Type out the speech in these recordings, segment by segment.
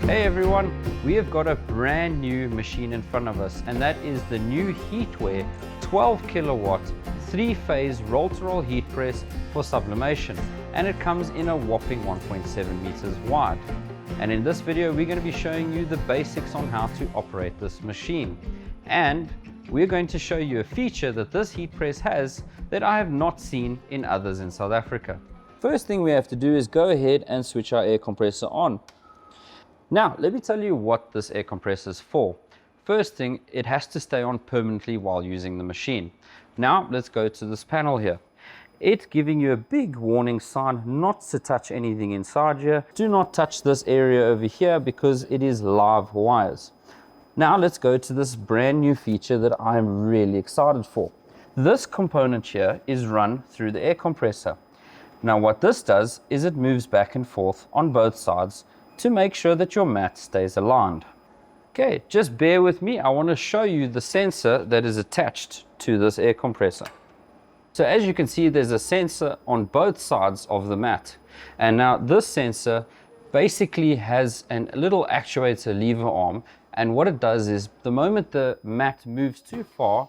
Hey everyone, we have got a brand new machine in front of us, and that is the new Heatware 12 kilowatt 3-phase roll-to-roll heat press for sublimation, and it comes in a whopping 1.7 meters wide. And in this video we're going to be showing you the basics on how to operate this machine, and we're going to show you a feature that this heat press has that I have not seen in others in South Africa. First thing we have to do is go ahead and switch our air compressor on. Now, let me tell you what this air compressor is for. First thing, it has to stay on permanently while using the machine. Now, let's go to this panel here. It's giving you a big warning sign not to touch anything inside here. Do not touch this area over here because it is live wires. Now, let's go to this brand new feature that I'm really excited for. This component here is run through the air compressor. Now, what this does is it moves back and forth on both sides to make sure that your mat stays aligned. Okay, just bear with me. I want to show you the sensor that is attached to this air compressor. So as you can see, there's a sensor on both sides of the mat. And now this sensor basically has a little actuator lever arm. And what it does is the moment the mat moves too far,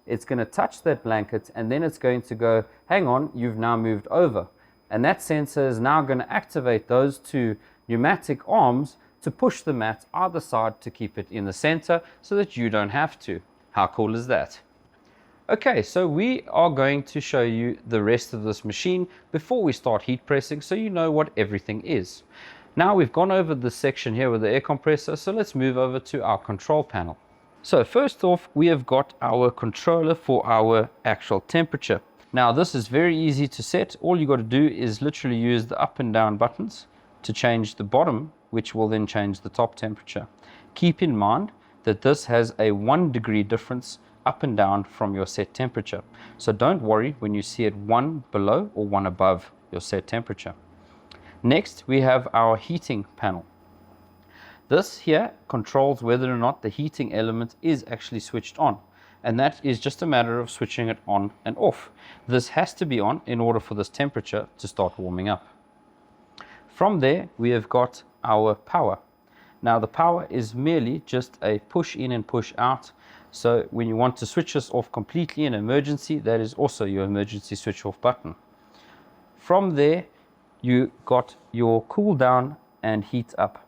it's going to touch that blanket and then it's going to go, hang on, you've now moved over. And that sensor is now going to activate those two pneumatic arms to push the mat either side to keep it in the center so that you don't have to. How cool is that? Okay, so we are going to show you the rest of this machine before we start heat pressing so you know what everything is. Now we've gone over this section here with the air compressor, so let's move over to our control panel. So first off, we have got our controller for our actual temperature. Now this is very easy to set. All you got to do is literally use the up and down buttons to change the bottom, which will then change the top temperature. Keep in mind that this has a 1 degree difference up and down from your set temperature. So don't worry when you see it 1 below or 1 above your set temperature. Next, we have our heating panel. This here controls whether or not the heating element is actually switched on. And that is just a matter of switching it on and off. This has to be on in order for this temperature to start warming up. From there, we have got our power. Now the power is merely just a push in and push out. So when you want to switch this off completely in emergency, that is also your emergency switch off button. From there, you got your cool down and heat up.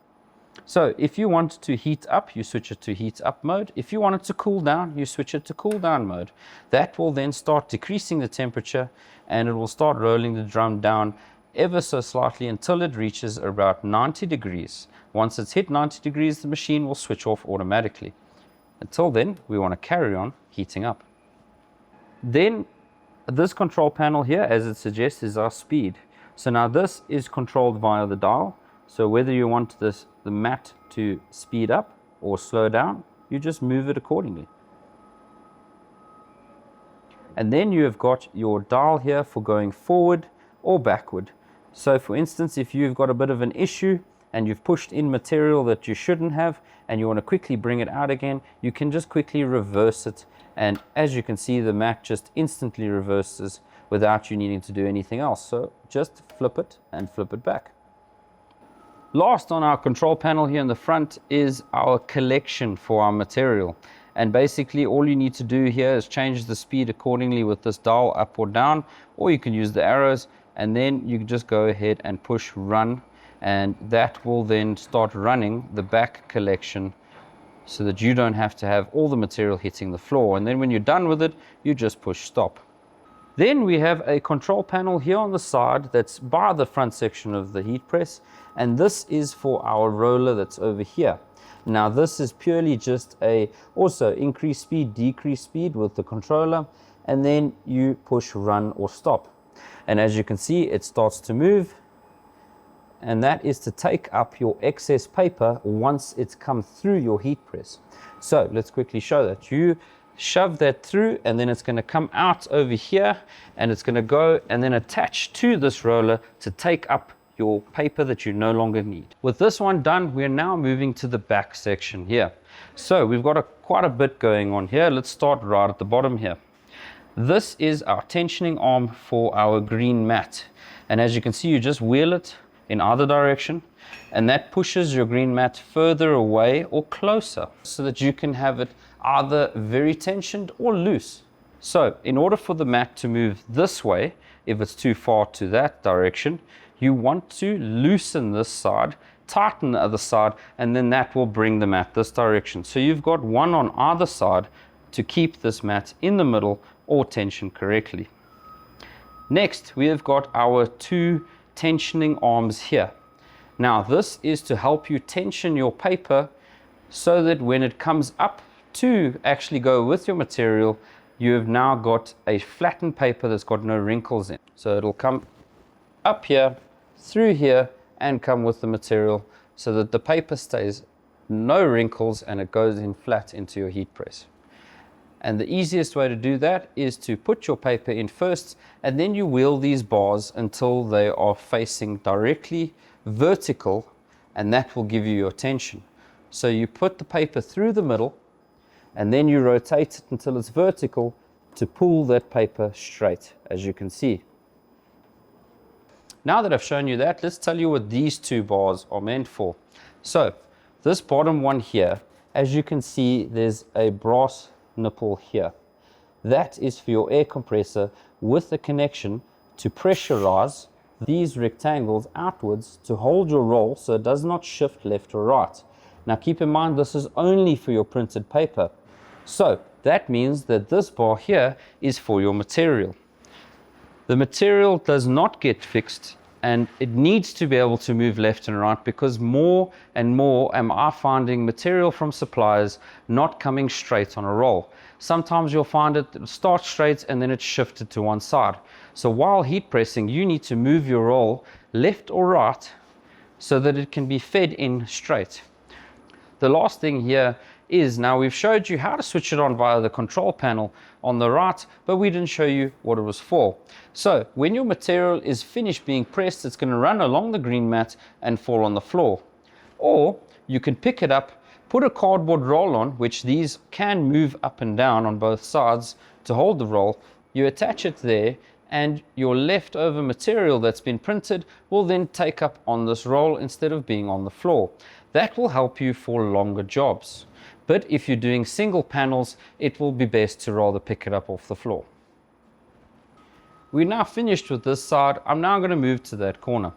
So if you want to heat up, you switch it to heat up mode. If you want it to cool down, you switch it to cool down mode. That will then start decreasing the temperature and it will start rolling the drum down ever so slightly until it reaches about 90 degrees. Once it's hit 90 degrees, the machine will switch off automatically. Until then, we want to carry on heating up. Then this control panel here, as it suggests, is our speed. So now this is controlled via the dial. So whether you want the mat to speed up or slow down, you just move it accordingly. And then you have got your dial here for going forward or backward. So for instance, if you've got a bit of an issue and you've pushed in material that you shouldn't have and you want to quickly bring it out again, you can just quickly reverse it. And as you can see, the mat just instantly reverses without you needing to do anything else. So just flip it and flip it back. Last on our control panel here in the front is our collection for our material. And basically all you need to do here is change the speed accordingly with this dial up or down, or you can use the arrows, and then you can just go ahead and push run, and that will then start running the back collection so that you don't have to have all the material hitting the floor. And then when you're done with it, you just push stop. Then we have a control panel here on the side that's by the front section of the heat press, and this is for our roller that's over here. Now this is purely just also increase speed, decrease speed with the controller, and then you push run or stop. And as you can see, it starts to move, and that is to take up your excess paper once it's come through your heat press. So let's quickly show that. You shove that through and then it's going to come out over here and it's going to go and then attach to this roller to take up your paper that you no longer need. With this one done, we're now moving to the back section here. So we've got quite a bit going on here. Let's start right at the bottom here. This is our tensioning arm for our green mat. And as you can see, you just wheel it in either direction and that pushes your green mat further away or closer so that you can have it either very tensioned or loose. So in order for the mat to move this way, if it's too far to that direction, you want to loosen this side, tighten the other side, and then that will bring the mat this direction. So you've got one on either side to keep this mat in the middle or tensioned correctly. Next, we have got our two tensioning arms here. Now this is to help you tension your paper so that when it comes up to actually go with your material, you have now got a flattened paper that's got no wrinkles in. So it'll come up here, through here, and come with the material so that the paper stays no wrinkles and it goes in flat into your heat press. And the easiest way to do that is to put your paper in first, and then you wheel these bars until they are facing directly vertical, and that will give you your tension. So you put the paper through the middle, and then you rotate it until it's vertical to pull that paper straight, as you can see. Now that I've shown you that, let's tell you what these two bars are meant for. So this bottom one here, as you can see, there's a brass nipple here. That is for your air compressor with a connection to pressurize these rectangles outwards to hold your roll so it does not shift left or right. Now keep in mind, this is only for your printed paper. So that means that this bar here is for your material. The material does not get fixed, and it needs to be able to move left and right, because more and more am I finding material from suppliers not coming straight on a roll. Sometimes you'll find it start straight and then it's shifted to one side. So while heat pressing, you need to move your roll left or right so that it can be fed in straight. The last thing here is, now we've showed you how to switch it on via the control panel on the right, but we didn't show you what it was for. So when your material is finished being pressed, it's going to run along the green mat and fall on the floor. Or you can pick it up, put a cardboard roll on, which these can move up and down on both sides to hold the roll. You attach it there, and your leftover material that's been printed will then take up on this roll instead of being on the floor. That will help you for longer jobs. But if you're doing single panels, it will be best to rather pick it up off the floor. We're now finished with this side. I'm now going to move to that corner.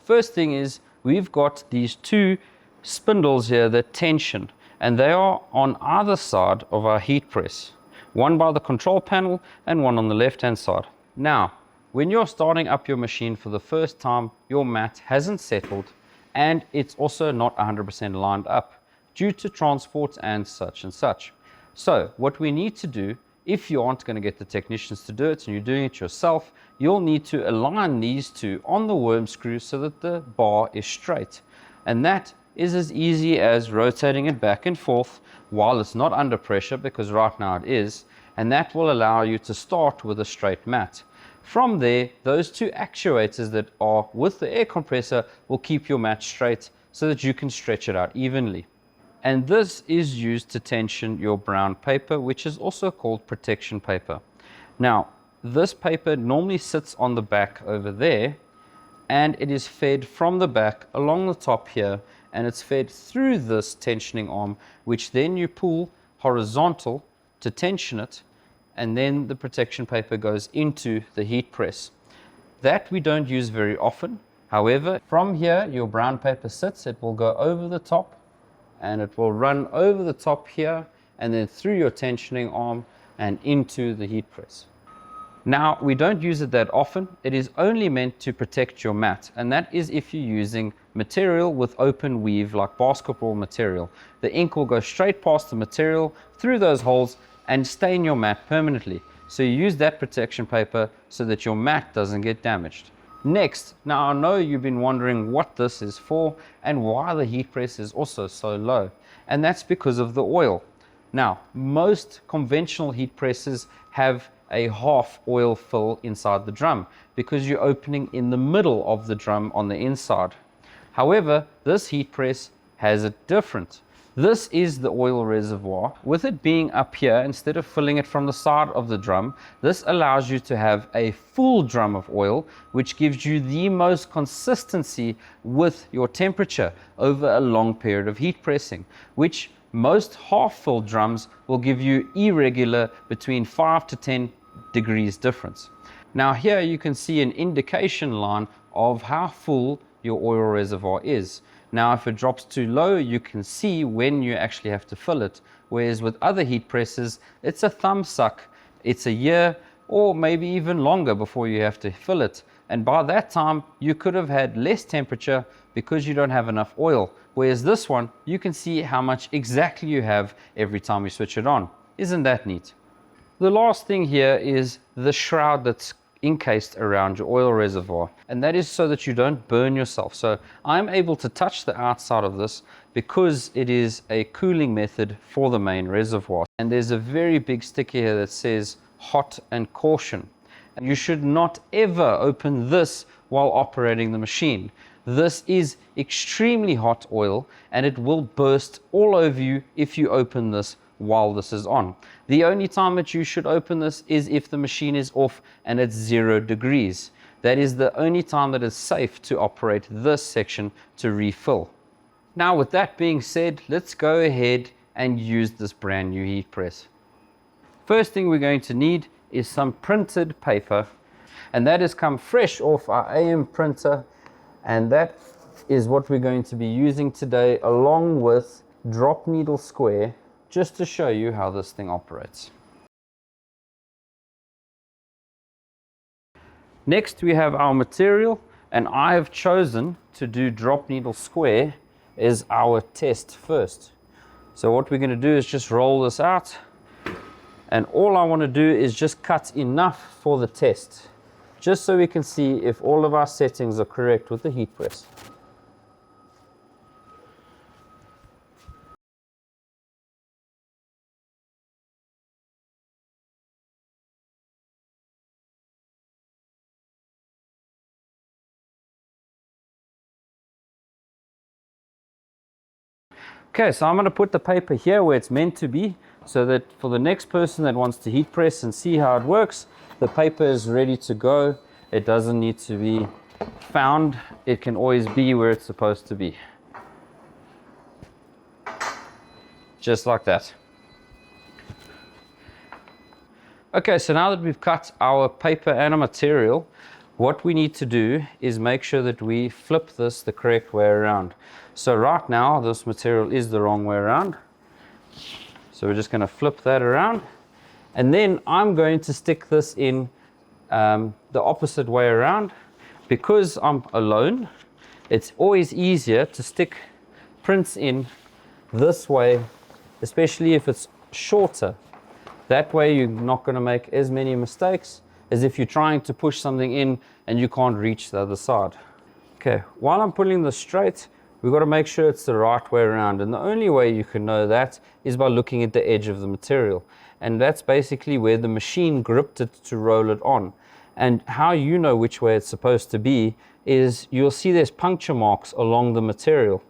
First thing is, we've got these two spindles here that tension, and they are on either side of our heat press. One by the control panel and one on the left hand side. Now, when you're starting up your machine for the first time, your mat hasn't settled, and it's also not 100% lined up due to transport and such and such. So what we need to do, if you aren't going to get the technicians to do it and you're doing it yourself, you'll need to align these two on the worm screw so that the bar is straight. And that is as easy as rotating it back and forth while it's not under pressure, because right now it is, and that will allow you to start with a straight mat. From there, those two actuators that are with the air compressor will keep your mat straight so that you can stretch it out evenly. And this is used to tension your brown paper, which is also called protection paper. Now, this paper normally sits on the back over there, and it is fed from the back along the top here, and it's fed through this tensioning arm, which then you pull horizontal to tension it, and then the protection paper goes into the heat press. That we don't use very often. However, from here your brown paper sits, it will go over the top, and it will run over the top here and then through your tensioning arm and into the heat press. Now, we don't use it that often. It is only meant to protect your mat, and that is if you're using material with open weave like basketball material. The ink will go straight past the material through those holes and stain your mat permanently. So you use that protection paper so that your mat doesn't get damaged. Next, now I know you've been wondering what this is for and why the heat press is also so low, and that's because of the oil. Now, most conventional heat presses have a half oil fill inside the drum because you're opening in the middle of the drum on the inside. However, this heat press has it different. This is the oil reservoir. With it being up here, instead of filling it from the side of the drum, this allows you to have a full drum of oil, which gives you the most consistency with your temperature over a long period of heat pressing, which most half-filled drums will give you irregular between 5 to 10 degrees difference. Now here you can see an indication line of how full your oil reservoir is. Now if it drops too low, you can see when you actually have to fill it, whereas with other heat presses, it's a thumb suck. It's a year or maybe even longer before you have to fill it, and by that time you could have had less temperature because you don't have enough oil, whereas this one you can see how much exactly you have every time you switch it on. Isn't that neat? The last thing here is the shroud that's encased around your oil reservoir, and that is so that you don't burn yourself. So I'm able to touch the outside of this because it is a cooling method for the main reservoir, and there's a very big sticker here that says hot and caution. And you should not ever open this while operating the machine. This is extremely hot oil and it will burst all over you if you open this while this is on. The only time that you should open this is if the machine is off and it's 0 degrees. That is the only time that it's safe to operate this section to refill. Now with that being said, let's go ahead and use this brand new heat press. First thing we're going to need is some printed paper, and that has come fresh off our AM printer, and that is what we're going to be using today along with drop needle square, just to show you how this thing operates. Next we have our material, and I have chosen to do drop needle square as our test first. So what we're going to do is just roll this out, and all I want to do is just cut enough for the test, just so we can see if all of our settings are correct with the heat press. Okay, so I'm going to put the paper here where it's meant to be, so that for the next person that wants to heat press and see how it works, the paper is ready to go. It doesn't need to be found. It can always be where it's supposed to be. Just like that. Okay, so now that we've cut our paper and our material, what we need to do is make sure that we flip this the correct way around. So right now this material is the wrong way around, so we're just going to flip that around, and then I'm going to stick this in the opposite way around. Because I'm alone, it's always easier to stick prints in this way, especially if it's shorter. That way you're not going to make as many mistakes as if you're trying to push something in and you can't reach the other side. Okay, while I'm pulling this straight, we've got to make sure it's the right way around, and the only way you can know that is by looking at the edge of the material, and that's basically where the machine gripped it to roll it on. And how you know which way it's supposed to be is you'll see there's puncture marks along the material.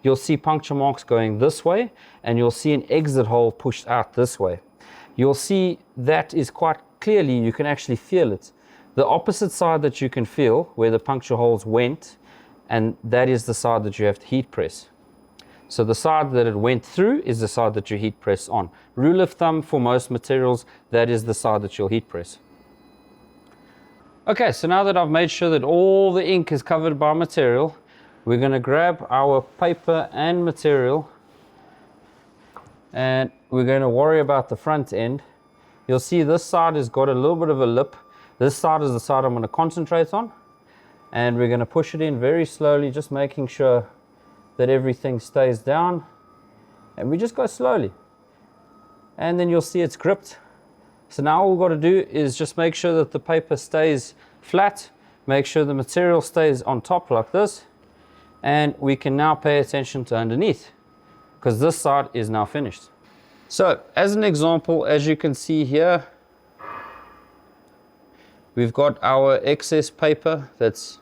You'll see puncture marks going this way, and you'll see an exit hole pushed out this way. You'll see that is quite clearly, you can actually feel it. The opposite side that you can feel, where the puncture holes went, and that is the side that you have to heat press. So the side that it went through is the side that you heat press on. Rule of thumb for most materials, that is the side that you'll heat press. Okay, so now that I've made sure that all the ink is covered by material, we're going to grab our paper and material, and we're going to worry about the front end. You'll see this side has got a little bit of a lip. This side is the side I'm going to concentrate on, and we're going to push it in very slowly, just making sure that everything stays down, and we just go slowly, and then you'll see it's gripped. So now all we've got to do is just make sure that the paper stays flat, make sure the material stays on top like this, and we can now pay attention to underneath, because this side is now finished. So as an example, as you can see here, we've got our excess paper that's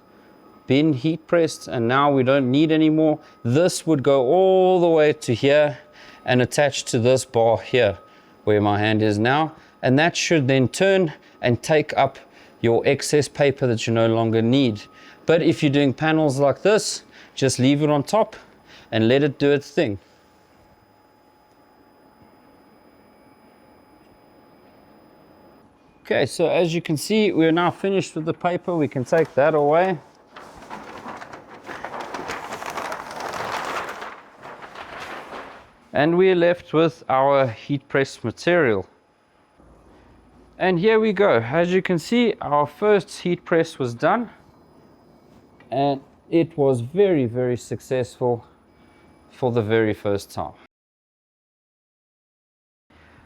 been heat pressed and now we don't need any more, this would go all the way to here and attach to this bar here where my hand is now, and that should then turn and take up your excess paper that you no longer need. But if you're doing panels like this, just leave it on top and let it do its thing. Okay, so as you can see, we're now finished with the paper. We can take that away. And we're left with our heat press material. And here we go. As you can see, our first heat press was done. And it was very, very successful for the very first time.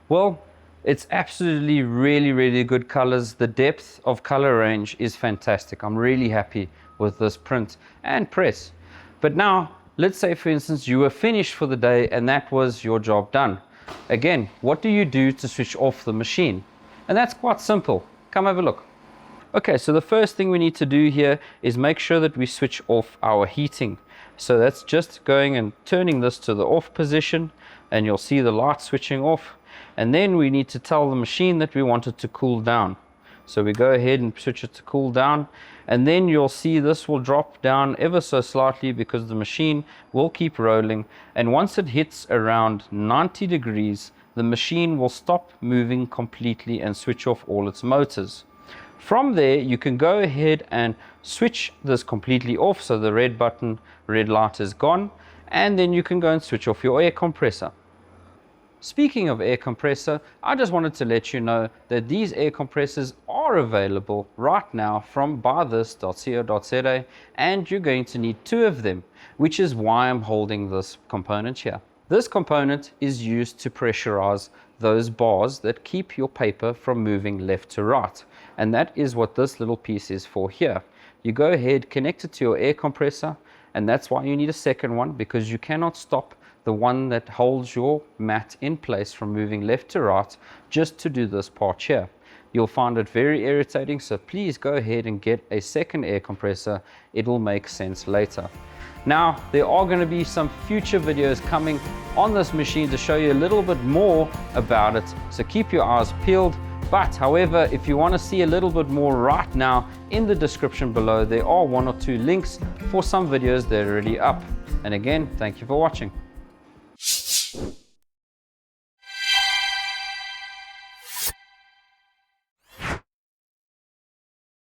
Well, it's absolutely really good colors. The depth of color range is fantastic. I'm really happy with this print and press. But now, let's say for instance, you were finished for the day and that was your job done. Again, what do you do to switch off the machine? And that's quite simple. Come have a look. Okay, so the first thing we need to do here is make sure that we switch off our heating. So that's just going and turning this to the off position, and you'll see the light switching off. And then we need to tell the machine that we want it to cool down. So we go ahead and switch it to cool down, and then you'll see this will drop down ever so slightly because the machine will keep rolling. And once it hits around 90 degrees, the machine will stop moving completely and switch off all its motors. From there, you can go ahead and switch this completely off, so the red button, red light is gone, and then you can go and switch off your air compressor. Speaking of air compressor, I just wanted to let you know that these air compressors are available right now from buythis.co.za, and you're going to need 2 of them, which is why I'm holding this component here. This component is used to pressurize those bars that keep your paper from moving left to right, and that is what this little piece is for here. You go ahead, connect it to your air compressor, and that's why you need a second one, because you cannot stop the one that holds your mat in place from moving left to right just to do this part here. You'll find it very irritating, so please go ahead and get a second air compressor. It will make sense later. Now, there are going to be some future videos coming on this machine to show you a little bit more about it, so keep your eyes peeled. But however, if you want to see a little bit more right now, in the description below there are 1 or 2 links for some videos that are already up. And again, thank you for watching.